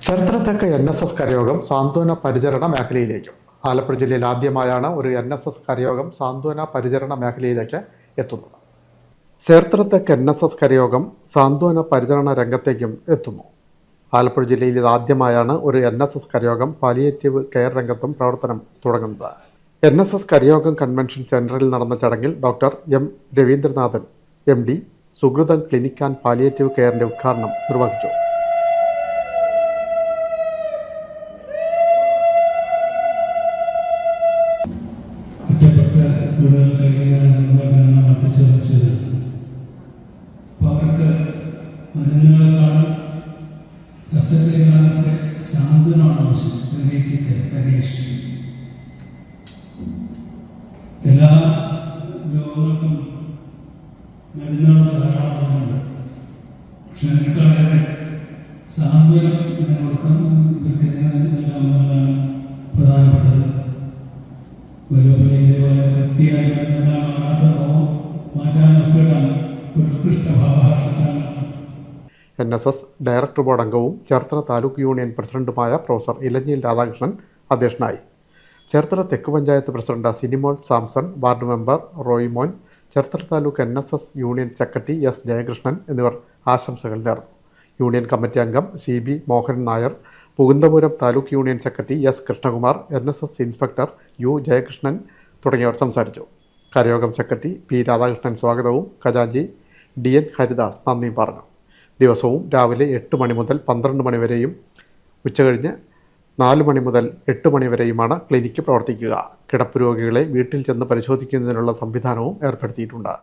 ചേർത്തലത്തേക്ക് NSS കരയോഗം സാന്ത്വന പരിചരണ മേഖലയിലേക്കും. ആലപ്പുഴ ജില്ലയിൽ ആദ്യമായാണ് ഒരു NSS കരയോഗം സാന്ത്വന പരിചരണ മേഖലയിലേക്ക് എത്തുന്നത്. ചേർത്തലത്തേക്ക് NSS കരയോഗം സാന്ത്വന പരിചരണ രംഗത്തേക്കും എത്തുന്നു. ആലപ്പുഴ ജില്ലയിൽ ഇതാദ്യമായാണ് ഒരു NSS കരയോഗം പാലിയേറ്റീവ് കെയർ രംഗത്തും പ്രവർത്തനം തുടങ്ങുന്നത്. NSS കരയോഗം കൺവെൻഷൻ സെന്ററിൽ നടന്ന ചടങ്ങിൽ doctor M. Ravindranathan MD Suhrutham clinic and palliative കെയറിന്റെ ഉദ്ഘാടനം നിർവഹിച്ചു. വീടുകൾ കഴിയുന്നവരെണ്ണം വർദ്ധിച്ചുവച്ചത് അപ്പോൾ അവർക്ക് മരുന്നുകളെക്കാളും ശസ്ത്രക്രിയകളൊക്കെ സാന്ത്വനമാണ് ആവശ്യം. പരീക്ഷ എല്ലാ രോഗങ്ങൾക്കും മരുന്നുകളൊക്കെ ധാരാളമുണ്ട്. പക്ഷെ അതിനേക്കാളേറെ സാന്ത്വനം ഇതിനെ കൊടുക്കുന്നതാണ് പ്രധാനപ്പെട്ടത്. ഇതേപോലെ വൃത്തിയായി NSS ഡയറക്ടർ ബോർഡ് അംഗവും ചേർത്തല താലൂക്ക് യൂണിയൻ പ്രസിഡന്റുമായ പ്രൊഫസർ ഇലഞ്ഞിയിൽ രാധാകൃഷ്ണൻ അധ്യക്ഷനായി. ചേർത്തല തെക്ക് panchayat president Sinimol Samson, ward member Roymon, Cherthala taluk NSS union secretary S. Jayakrishnan എന്നിവർ ആശംസകൾ നേർന്നു. യൂണിയൻ കമ്മിറ്റി അംഗം CB Mohan Nair, Mukundapuram taluk union secretary S. Krishnakumar, NSS inspector U. Jayakrishnan തുടങ്ങിയവർ സംസാരിച്ചു. കരയോഗം സെക്രട്ടറി P. രാധാകൃഷ്ണൻ സ്വാഗതവും ഖജാൻജി DN. ഹരിദാസ് നന്ദിയും പറഞ്ഞു. ദിവസവും രാവിലെ 8 മണി മുതൽ 12 മണി വരെയും ഉച്ചകഴിഞ്ഞ് 4 മണി മുതൽ 8 മണി വരെയുമാണ് ക്ലിനിക്ക് പ്രവർത്തിക്കുക. കിടപ്പ് രോഗികളെ വീട്ടിൽ ചെന്ന് പരിശോധിക്കുന്നതിനുള്ള സംവിധാനവും ഏർപ്പെടുത്തിയിട്ടുണ്ട്.